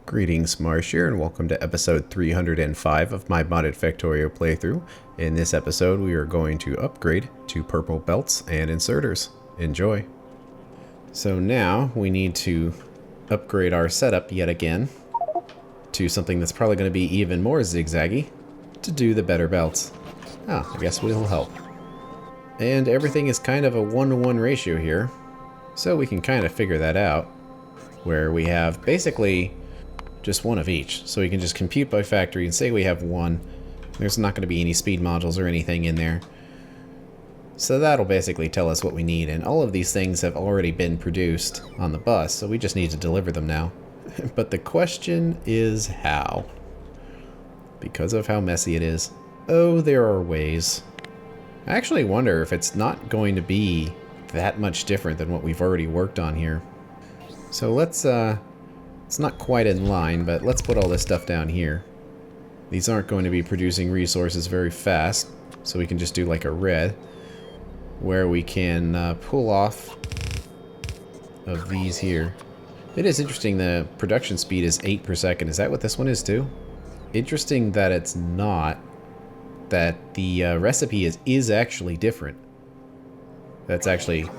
Greetings, Marsh here, and welcome to episode 305 of my modded Factorio playthrough. In this episode, we are going to upgrade to purple belts and inserters. Enjoy! So now, we need to upgrade our setup yet again to something that's probably going to be even more zigzaggy to do the better belts. Ah, I guess we'll help. And everything is kind of a 1-to-1 ratio here, so we can kind of figure that out, where we have basically just one of each. So we can just compute by factory and say we have one. There's not going to be any speed modules or anything in there. So that'll basically tell us what we need. And all of these things have already been produced on the bus, so we just need to deliver them now. But the question is how? Because of how messy it is. Oh, there are ways. I actually wonder if it's not going to be that much different than what we've already worked on here. So let's it's not quite in line, but let's put all this stuff down here. These aren't going to be producing resources very fast, so we can just do like a red, where we can pull off of these here. It is interesting, the production speed is 8 per second. Is that what this one is too? Interesting that it's not. That the recipe is actually different. That's actually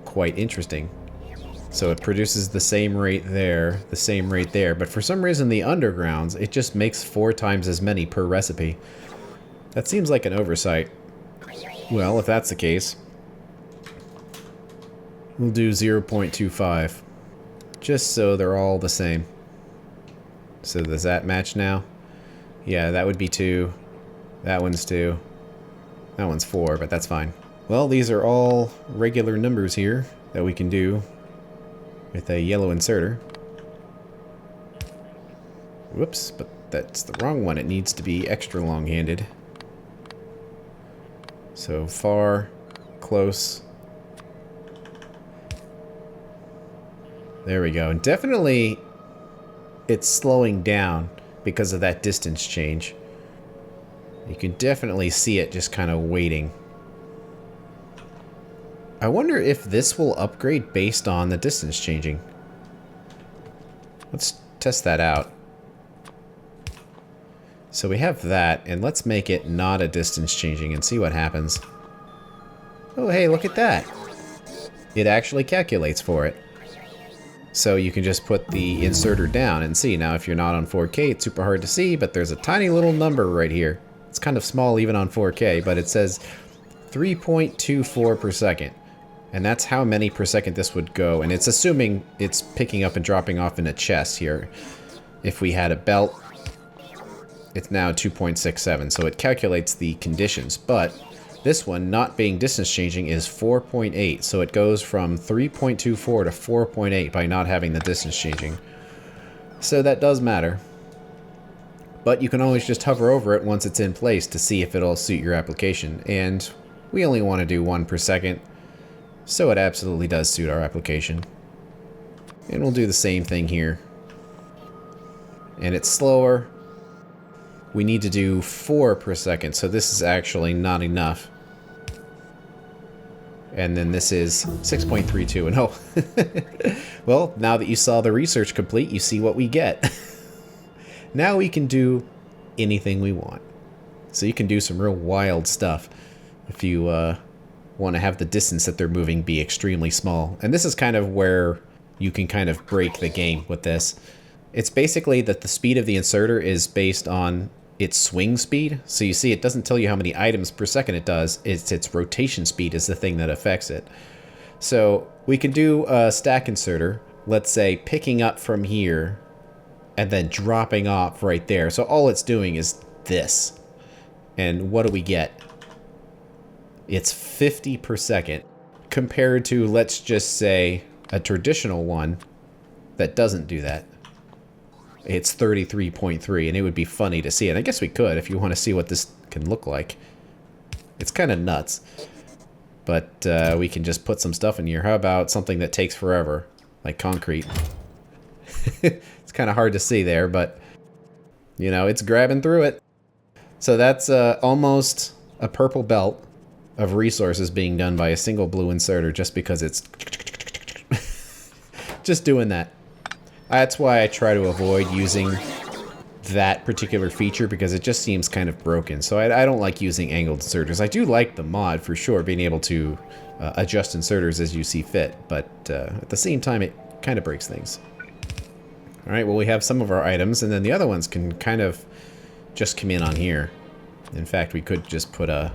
quite interesting. So it produces the same rate there, the same rate there, but for some reason the undergrounds, it just makes 4 times as many per recipe. That seems like an oversight. Well, if that's the case, we'll do 0.25, just so they're all the same. So does that match now? Yeah, that would be 2. That one's 2. That one's 4, but that's fine. Well, these are all regular numbers here that we can do with a yellow inserter. Whoops, but that's the wrong one. It needs to be extra long-handed. So far, close. There we go. And definitely it's slowing down because of that distance change. You can definitely see it just kind of waiting. I wonder if this will upgrade based on the distance changing. Let's test that out. So we have that, and let's make it not a distance changing and see what happens. Oh, hey, look at that. It actually calculates for it. So you can just put the inserter down and see. Now, if you're not on 4K, it's super hard to see, but there's a tiny little number right here. It's kind of small even on 4K, but it says 3.24 per second. And that's how many per second this would go. And it's assuming it's picking up and dropping off in a chest here. If we had a belt, it's now 2.67. So it calculates the conditions. But this one, not being distance changing, is 4.8. So it goes from 3.24 to 4.8 by not having the distance changing. So that does matter. But you can always just hover over it once it's in place to see if it'll suit your application. And we only want to do 1 per second. So it absolutely does suit our application. And we'll do the same thing here. And it's slower. We need to do 4 per second, so this is actually not enough. And then this is 6.32, and oh. Well, now that you saw the research complete, you see what we get. Now we can do anything we want. So you can do some real wild stuff if you want to have the distance that they're moving be extremely small. And this is kind of where you can kind of break the game with this. It's basically that the speed of the inserter is based on its swing speed. So you see, it doesn't tell you how many items per second it does. It's its rotation speed is the thing that affects it. So we can do a stack inserter, let's say picking up from here and then dropping off right there. So all it's doing is this. And what do we get? It's 50 per second compared to, let's just say, a traditional one that doesn't do that. It's 33.3, and it would be funny to see. And I guess we could if you want to see what this can look like. It's kind of nuts. But we can just put some stuff in here. How about something that takes forever, like concrete? It's kind of hard to see there, but, you know, it's grabbing through it. So that's almost a purple belt of resources being done by a single blue inserter just because it's just doing that. That's why I try to avoid using that particular feature, because it just seems kind of broken. So I don't like using angled inserters. I do like the mod for sure, being able to adjust inserters as you see fit, but at the same time it kind of breaks things. Alright, well we have some of our items, and then the other ones can kind of just come in on here. In fact, we could just put a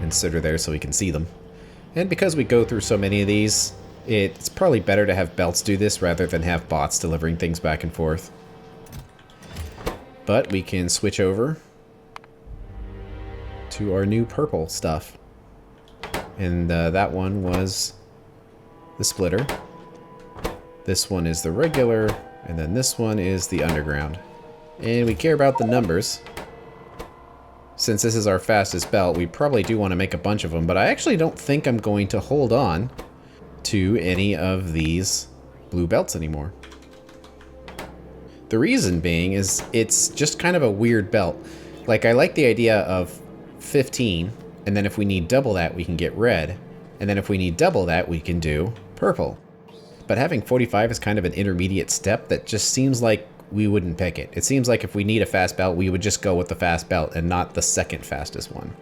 inserter there so we can see them. And because we go through so many of these, it's probably better to have belts do this rather than have bots delivering things back and forth. But we can switch over to our new purple stuff. And that one was the splitter. This one is the regular, and then this one is the underground. And we care about the numbers. Since this is our fastest belt, we probably do want to make a bunch of them, but I actually don't think I'm going to hold on to any of these blue belts anymore. The reason being is it's just kind of a weird belt. Like, I like the idea of 15, and then if we need double that, we can get red. And then if we need double that, we can do purple. But having 45 is kind of an intermediate step that just seems like we wouldn't pick it. It seems like if we need a fast belt, we would just go with the fast belt and not the second fastest one.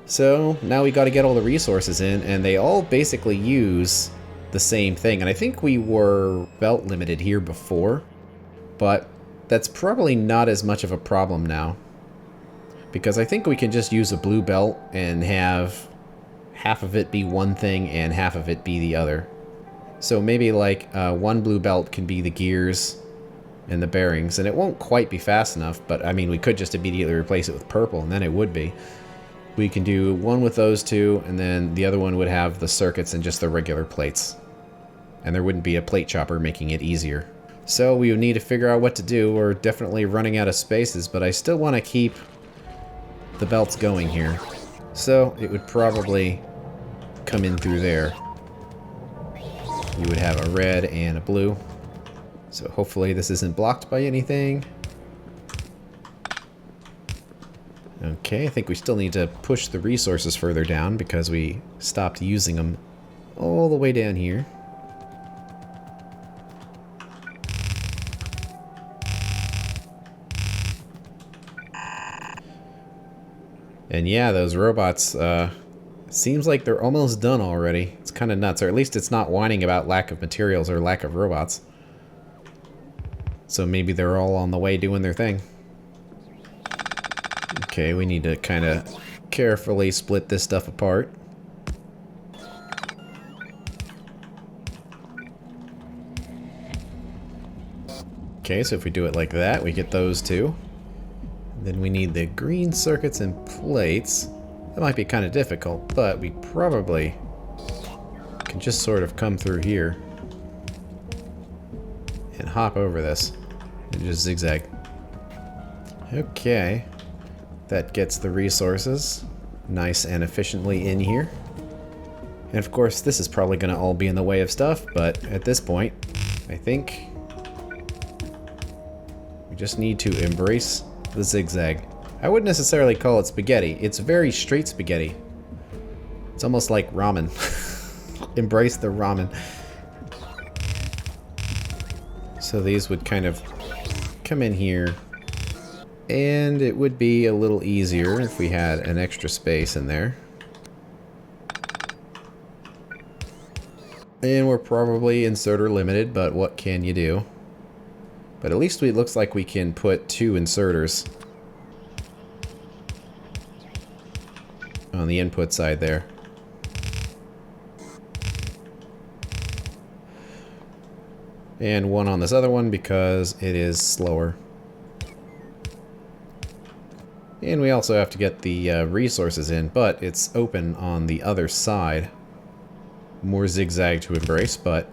So now we got to get all the resources in, and they all basically use the same thing. And I think we were belt limited here before, but that's probably not as much of a problem now, because I think we can just use a blue belt and have half of it be one thing and half of it be the other. So maybe like one blue belt can be the gears and the bearings, and it won't quite be fast enough, but I mean, we could just immediately replace it with purple and then it would be. We can do one with those two, and then the other one would have the circuits and just the regular plates. And there wouldn't be a plate chopper, making it easier. So we would need to figure out what to do. We're definitely running out of spaces, but I still want to keep the belts going here. So it would probably come in through there. You would have a red and a blue. So hopefully this isn't blocked by anything. Okay, I think we still need to push the resources further down because we stopped using them all the way down here. And yeah, those robots, seems like they're almost done already. It's kind of nuts, or at least it's not whining about lack of materials or lack of robots. So maybe they're all on the way doing their thing. Okay, we need to kind of carefully split this stuff apart. Okay, so if we do it like that, we get those two. Then we need the green circuits and plates. That might be kind of difficult, but we probably can just sort of come through here and hop over this and just zigzag. Okay, that gets the resources nice and efficiently in here. And of course, this is probably going to all be in the way of stuff, but at this point, I think we just need to embrace the zigzag. I wouldn't necessarily call it spaghetti. It's very straight spaghetti. It's almost like ramen. Embrace the ramen. So these would kind of come in here, and it would be a little easier if we had an extra space in there. And we're probably inserter limited, but what can you do? But at least it looks like we can put 2 inserters on the input side there. And 1 on this other one because it is slower. And we also have to get the resources in, but it's open on the other side. More zigzag to embrace, but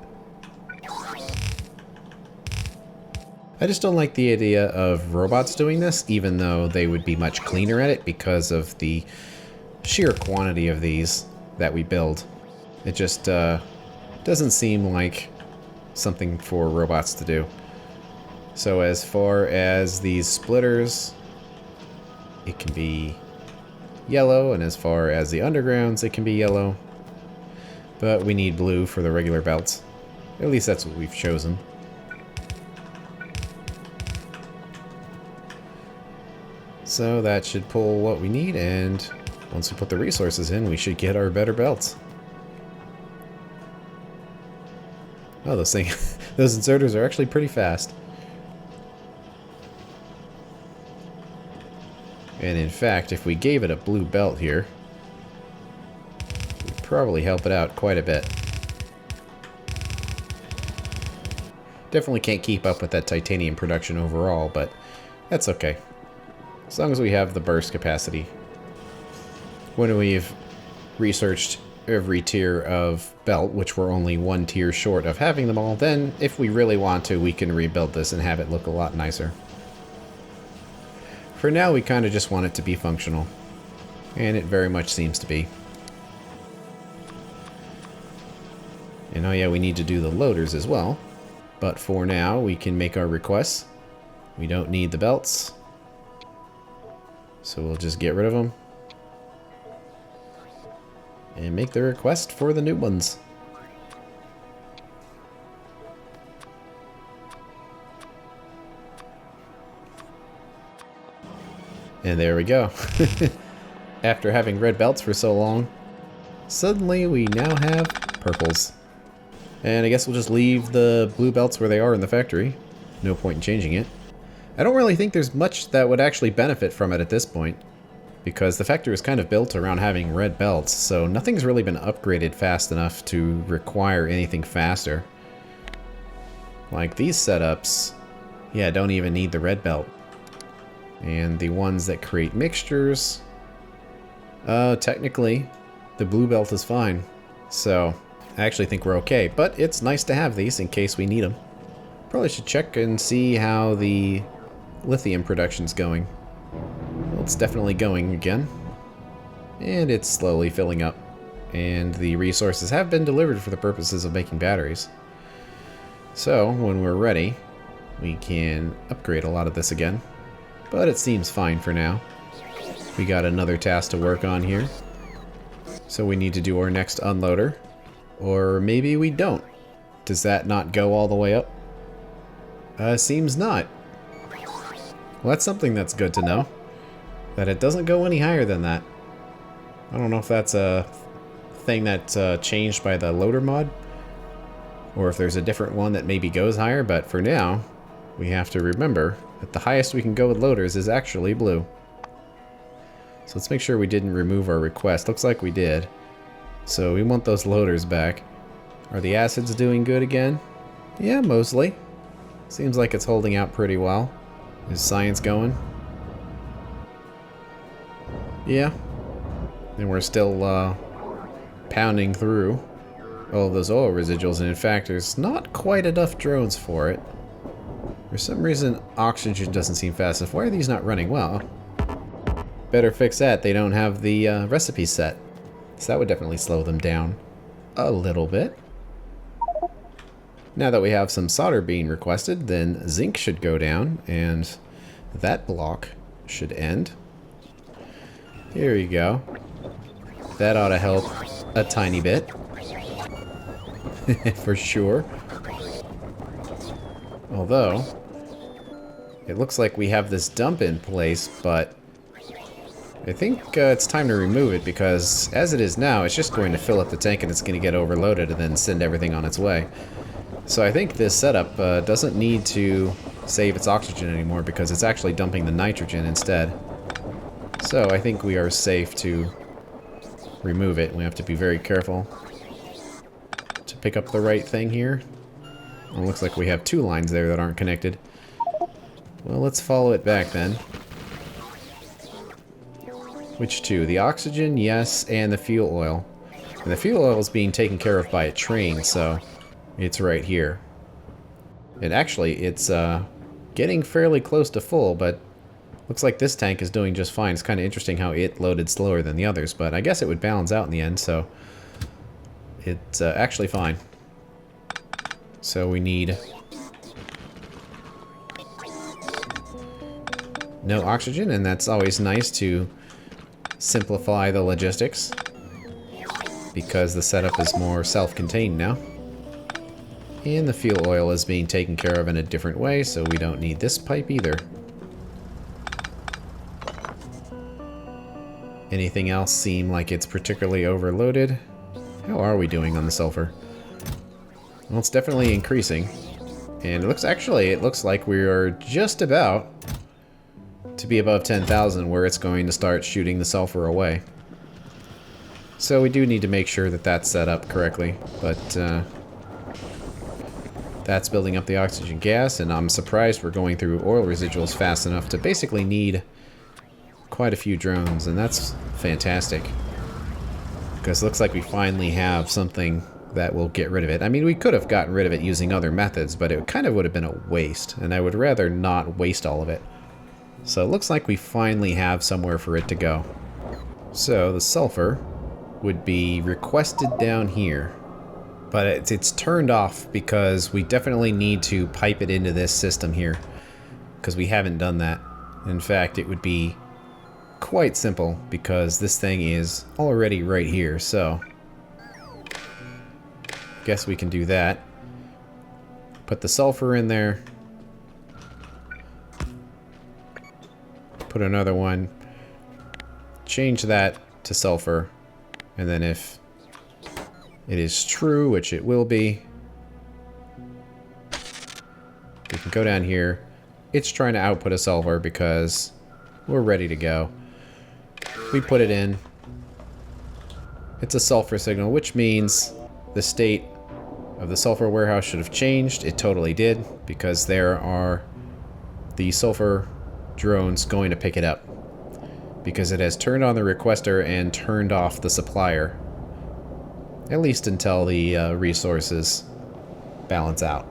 I just don't like the idea of robots doing this, even though they would be much cleaner at it because of the sheer quantity of these that we build. It just doesn't seem like something for robots to do. So as far as these splitters, it can be yellow, and as far as the undergrounds, it can be yellow. But we need blue for the regular belts. At least that's what we've chosen. So that should pull what we need, and once we put the resources in, we should get our better belts. Oh, those things, those inserters are actually pretty fast. And in fact, if we gave it a blue belt here, we'd probably help it out quite a bit. Definitely can't keep up with that titanium production overall, but that's okay. As long as we have the burst capacity. When we've researched every tier of belt, which we're only one tier short of having them all, then if we really want to, we can rebuild this and have it look a lot nicer. For now, we kind of just want it to be functional. And it very much seems to be. And oh yeah, we need to do the loaders as well. But for now, we can make our requests. We don't need the belts. So we'll just get rid of them. And make the request for the new ones. And there we go. After having red belts for so long, suddenly we now have purples. And I guess we'll just leave the blue belts where they are in the factory. No point in changing it. I don't really think there's much that would actually benefit from it at this point, because the factory is kind of built around having red belts, so nothing's really been upgraded fast enough to require anything faster. Like these setups, yeah, don't even need the red belt. And the ones that create mixtures, technically, the blue belt is fine. So, I actually think we're okay, but it's nice to have these in case we need them. Probably should check and see how the lithium production's going. Well, it's definitely going again. And it's slowly filling up. And the resources have been delivered for the purposes of making batteries. So, when we're ready, we can upgrade a lot of this again. But it seems fine for now. We got another task to work on here. So we need to do our next unloader. Or maybe we don't. Does that not go all the way up? Seems not. Well, that's something that's good to know. That it doesn't go any higher than that. I don't know if that's a thing that's changed by the loader mod. Or if there's a different one that maybe goes higher, but for now, we have to remember that the highest we can go with loaders is actually blue. So let's make sure we didn't remove our request. Looks like we did. So we want those loaders back. Are the acids doing good again? Yeah, mostly. Seems like it's holding out pretty well. Is science going? Yeah. And we're still pounding through all of those oil residuals, and in fact there's not quite enough drones for it. For some reason, oxygen doesn't seem fast enough. Why are these not running? Well, better fix that. They don't have the recipe set. So that would definitely slow them down a little bit. Now that we have some solder being requested, then zinc should go down, and that block should end. Here we go. That ought to help a tiny bit. For sure. Although, it looks like we have this dump in place, but I think it's time to remove it, because as it is now, it's just going to fill up the tank and it's going to get overloaded and then send everything on its way. So I think this setup doesn't need to save its oxygen anymore, because it's actually dumping the nitrogen instead. So I think we are safe to remove it. We have to be very careful to pick up the right thing here. It looks like we have two lines there that aren't connected. Well, let's follow it back then. Which two? The oxygen, yes, and the fuel oil. And the fuel oil is being taken care of by a train, so it's right here. And actually, it's getting fairly close to full, but looks like this tank is doing just fine. It's kind of interesting how it loaded slower than the others, but I guess it would balance out in the end, so it's actually fine. So we need no oxygen, and that's always nice to simplify the logistics, because the setup is more self-contained now. And the fuel oil is being taken care of in a different way, so we don't need this pipe either. anything else seem like it's particularly overloaded. How are we doing on the sulfur? Well, it's definitely increasing. And it looks like we are just about to be above 10,000 where it's going to start shooting the sulfur away. So we do need to make sure that that's set up correctly, but that's building up the oxygen gas, and I'm surprised we're going through oil residuals fast enough to basically need quite a few drones, and that's fantastic. Because it looks like we finally have something that will get rid of it. I mean, we could have gotten rid of it using other methods, but it kind of would have been a waste, and I would rather not waste all of it. So it looks like we finally have somewhere for it to go. So the sulfur would be requested down here, but it's turned off because we definitely need to pipe it into this system here, because we haven't done that. In fact, it would be quite simple because this thing is already right here, so guess we can do that. Put the sulfur in there, put another one, change that to sulfur, and then if it is true, which it will be, we can go down here. It's trying to output a sulfur because we're ready to go. We put it in. It's a sulfur signal, which means the state of the sulfur warehouse should have changed. It totally did, because there are the sulfur drones going to pick it up, because it has turned on the requester and turned off the supplier, at least until the resources balance out.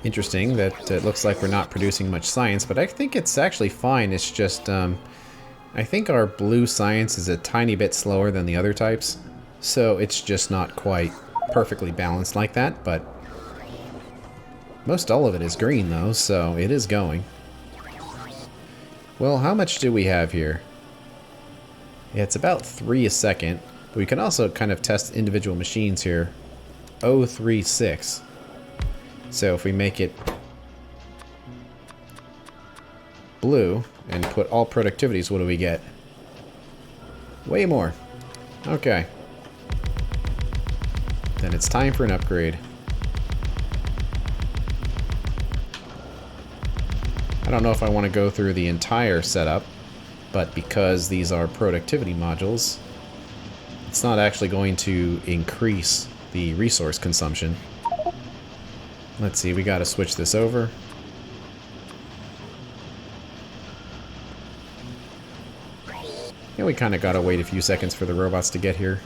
Interesting that it looks like we're not producing much science, but I think it's actually fine. It's just I think our blue science is a tiny bit slower than the other types, so it's just not quite perfectly balanced like that, but most all of it is green though, so it is going. Well, how much do we have here? Yeah, it's about 3 a second, but we can also kind of test individual machines here. 036. So if we make it blue and put all productivities, what do we get? Way more. Okay. Then it's time for an upgrade. I don't know if I want to go through the entire setup, but because these are productivity modules, it's not actually going to increase the resource consumption. Let's see, we got to switch this over. And we kind of got to wait a few seconds for the robots to get here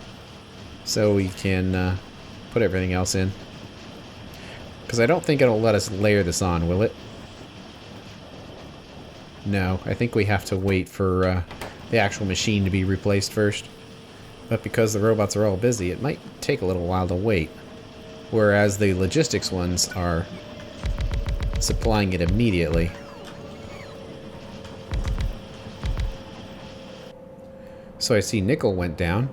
so we can put everything else in. Because I don't think it'll let us layer this on, will it? No, I think we have to wait for the actual machine to be replaced first. But because the robots are all busy, it might take a little while to wait. Whereas the logistics ones are supplying it immediately. So I see nickel went down.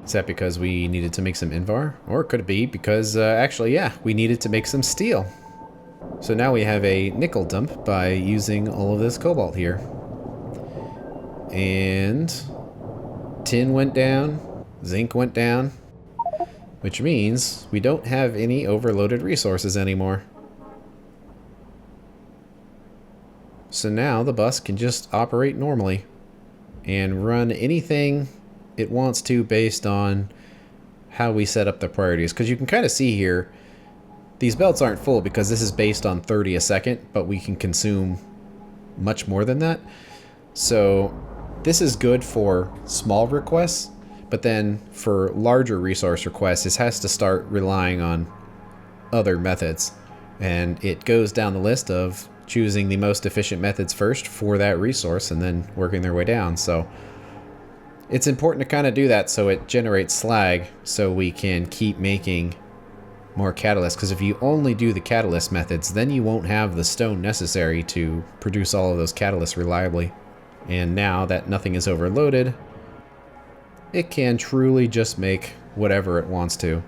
Is that because we needed to make some Invar? Or could it be because, actually, yeah, we needed to make some steel. So now we have a nickel dump by using all of this cobalt here. And tin went down, zinc went down, which means we don't have any overloaded resources anymore. So now the bus can just operate normally and run anything it wants to based on how we set up the priorities. Because you can kind of see here, these belts aren't full because this is based on 30 a second, but we can consume much more than that. So this is good for small requests, but then for larger resource requests, this has to start relying on other methods. And it goes down the list of choosing the most efficient methods first for that resource and then working their way down. So it's important to kind of do that so it generates slag so we can keep making more catalyst, because if you only do the catalyst methods, then you won't have the stone necessary to produce all of those catalysts reliably. And now that nothing is overloaded, it can truly just make whatever it wants to.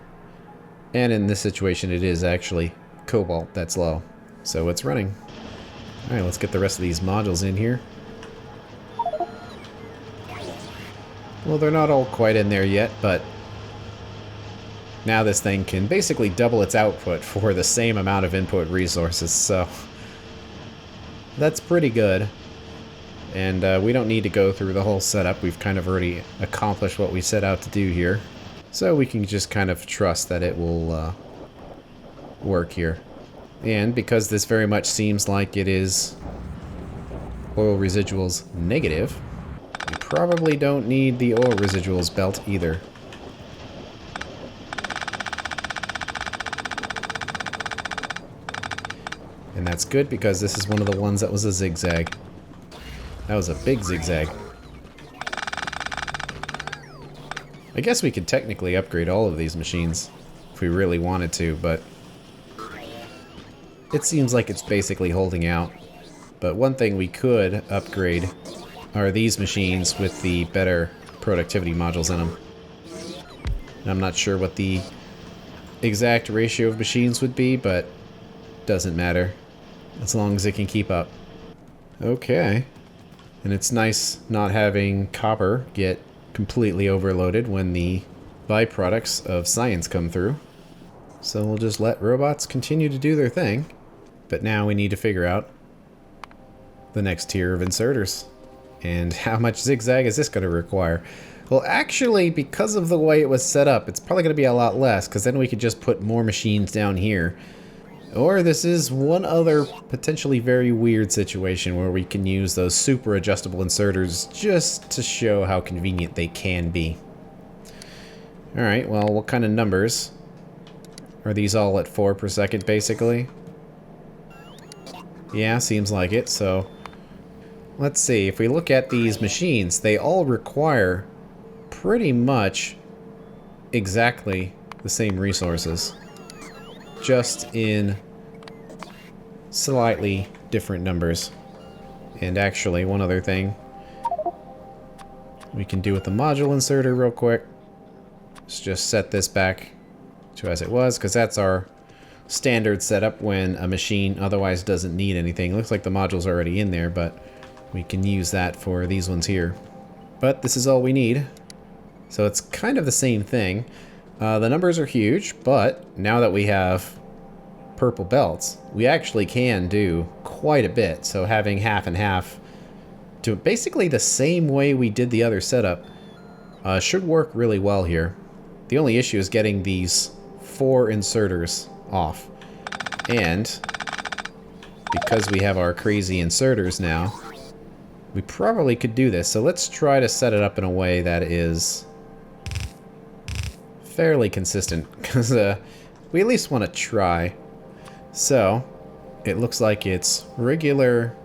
And in this situation, it is actually cobalt that's low, so it's running. All right, let's get the rest of these modules in here. Well, they're not all quite in there yet, but now this thing can basically double its output for the same amount of input resources, so that's pretty good. And we don't need to go through the whole setup. We've kind of already accomplished what we set out to do here. So we can just kind of trust that it will work here. And because this very much seems like it is oil residuals negative, you probably don't need the oil residuals belt either. And that's good because this is one of the ones that was a zigzag. That was a big zigzag. I guess we could technically upgrade all of these machines if we really wanted to, but it seems like it's basically holding out. But one thing we could upgrade are these machines with the better productivity modules in them. And I'm not sure what the exact ratio of machines would be, but doesn't matter as long as it can keep up. Okay. And it's nice not having copper get completely overloaded when the byproducts of science come through. So we'll just let robots continue to do their thing. But now we need to figure out the next tier of inserters. And how much zigzag is this going to require? Well, actually, because of the way it was set up, it's probably going to be a lot less, because then we could just put more machines down here. Or this is one other potentially very weird situation where we can use those super adjustable inserters just to show how convenient they can be. Alright, well, what kind of numbers? Are these all at 4 per second, basically? Yeah, seems like it, so let's see. If we look at these machines, they all require pretty much exactly the same resources, just in slightly different numbers. And actually, one other thing we can do with the module inserter real quick is just set this back to as it was, because that's our standard setup when a machine otherwise doesn't need anything. It looks like the module's already in there, but we can use that for these ones here. But this is all we need. So it's kind of the same thing. The numbers are huge, but now that we have purple belts, we actually can do quite a bit. So having half and half to basically the same way we did the other setup should work really well here. The only issue is getting these 4 inserters off. And because we have our crazy inserters now, we probably could do this. So let's try to set it up in a way that is fairly consistent, because we at least want to try. So it looks like it's regular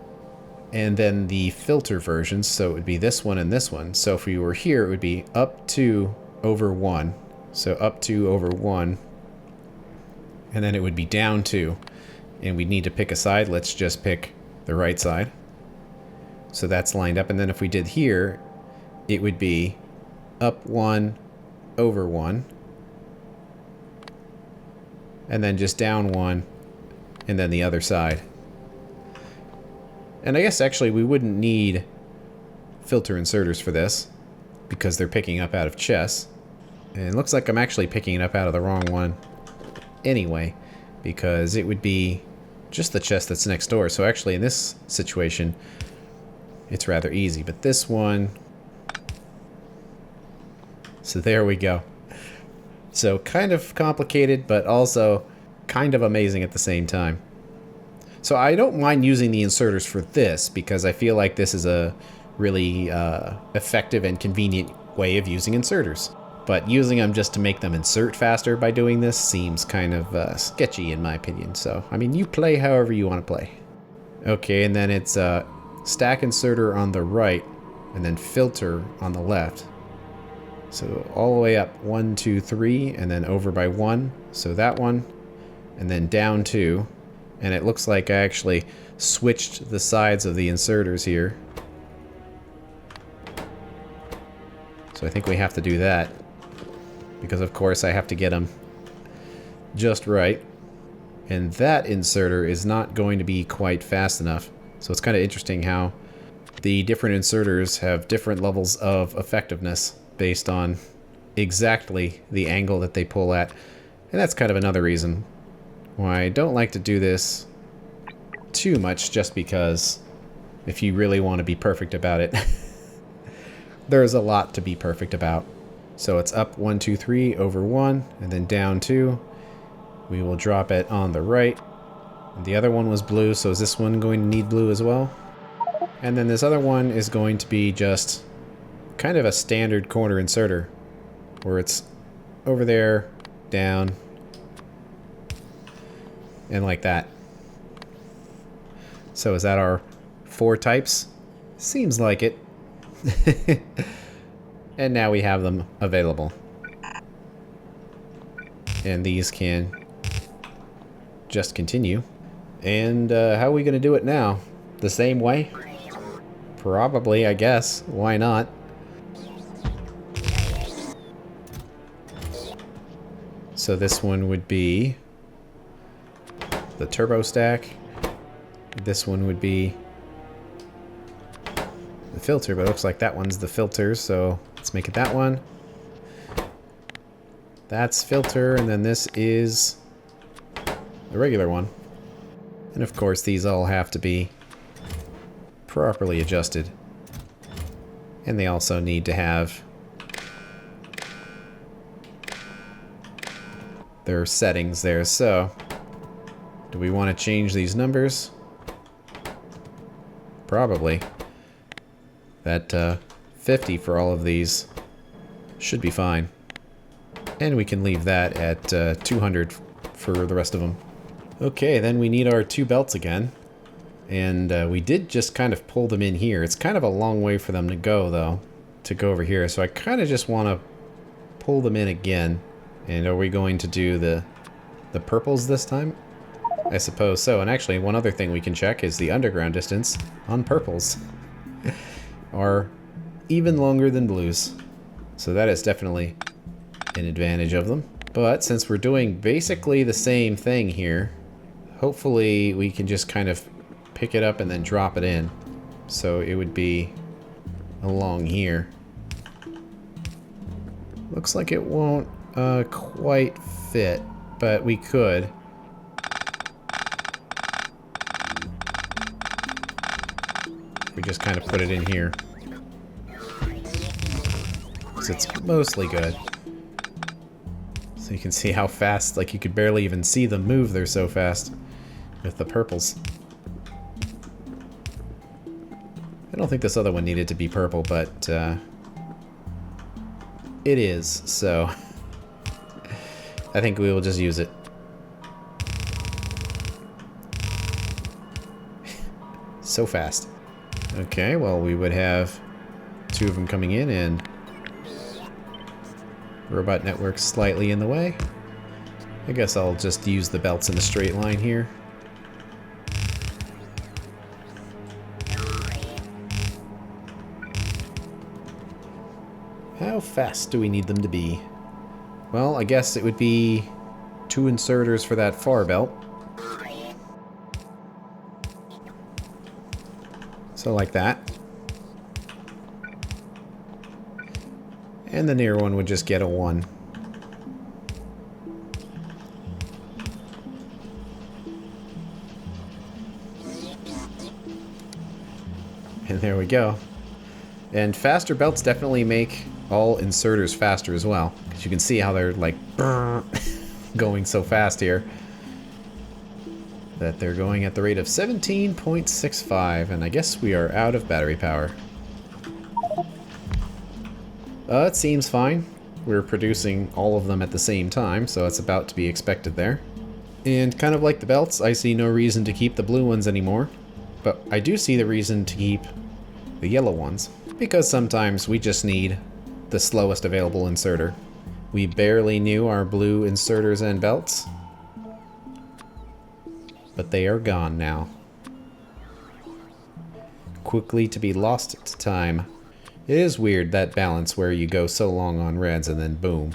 and then the filter versions, so it would be this one and this one. So if we were here, it would be up 2 over 1. So up 2 over 1, and then it would be down 2. And we need to pick a side. Let's just pick the right side. So that's lined up. And then if we did here, it would be up 1 over 1. And then just down 1. And then the other side. And I guess actually we wouldn't need filter inserters for this, because they're picking up out of chess. And it looks like I'm actually picking it up out of the wrong one anyway, because it would be just the chest that's next door. So actually in this situation, it's rather easy. But this one... So there we go. So kind of complicated, but also kind of amazing at the same time. So I don't mind using the inserters for this, because I feel like this is a really effective and convenient way of using inserters. But using them just to make them insert faster by doing this seems kind of sketchy in my opinion. So, I mean, you play however you want to play. Okay, and then it's stack inserter on the right, and then filter on the left. So all the way up 1, 2, 3, and then over by 1. So that one, and then down 2. And it looks like I actually switched the sides of the inserters here. So I think we have to do that, because of course I have to get them just right. And that inserter is not going to be quite fast enough. So it's kind of interesting how the different inserters have different levels of effectiveness. based on exactly the angle that they pull at. And that's kind of another reason why I don't like to do this too much, just because if you really want to be perfect about it, there's a lot to be perfect about. So it's up 1, 2, 3 over 1, and then down 2. We will drop it on the right. The other one was blue, so is this one going to need blue as well? And then this other one is going to be just kind of a standard corner inserter, where it's over there, down, and like that. So is that our 4 types? Seems like it. And now we have them available. And these can just continue. And how are we going to do it now? The same way? Probably, I guess. Why not? So this one would be the turbo stack. This one would be the filter, but it looks like that one's the filter, so let's make it that one. That's filter, and then this is the regular one. And of course, these all have to be properly adjusted. And they also need to have their settings there. So, do we want to change these numbers? Probably. That 50 for all of these should be fine. And we can leave that at 200 for the rest of them. Okay, then we need our 2 belts again. And we did just kind of pull them in here. It's kind of a long way for them to go, though, to go over here. So I kind of just want to pull them in again. And are we going to do the purples this time? I suppose so. And actually, one other thing we can check is the underground distance on purples are even longer than blues. So that is definitely an advantage of them. But since we're doing basically the same thing here, hopefully we can just kind of pick it up and then drop it in. So it would be along here. Looks like it won't quite fit, but we could. We just kind of put it in here. So it's mostly good. So you can see how fast, like you could barely even see them move, they're so fast with the purples. I don't think this other one needed to be purple, but it is, so I think we will just use it. So fast. Okay, well, we would have 2 of them coming in, and robot network slightly in the way. I guess I'll just use the belts in a straight line here. How fast do we need them to be? Well, I guess it would be 2 inserters for that far belt. So like that. And the near one would just get a 1. And there we go. And faster belts definitely make all inserters faster as well. Because you can see how they're like going so fast here. That they're going at the rate of 17.65, and I guess we are out of battery power. It seems fine. We're producing all of them at the same time, so it's about to be expected there. And kind of like the belts, I see no reason to keep the blue ones anymore. But I do see the reason to keep the yellow ones, because sometimes we just need the slowest available inserter. We barely knew our blue inserters and belts, but they are gone now. Quickly to be lost to time. It is weird, that balance where you go so long on reds and then boom.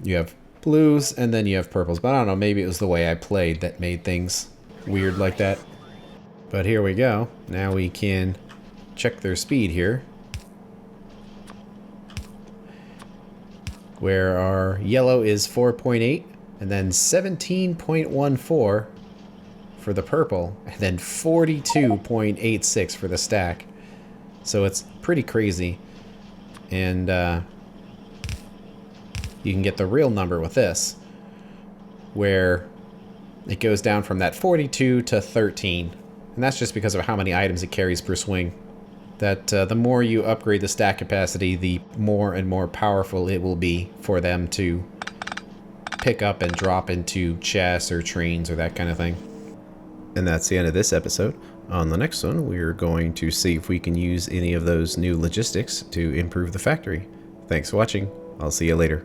You have blues and then you have purples, but I don't know, maybe it was the way I played that made things weird like that. But here we go. Now we can check their speed here. where our yellow is 4.8, and then 17.14 for the purple, and then 42.86 for the stack. So it's pretty crazy. And you can get the real number with this, where it goes down from that 42 to 13. And that's just because of how many items it carries per swing. That the more you upgrade the stack capacity, the more and more powerful it will be for them to pick up and drop into chests or trains or that kind of thing. And that's the end of this episode. On the next one, we're going to see if we can use any of those new logistics to improve the factory. Thanks for watching. I'll see you later.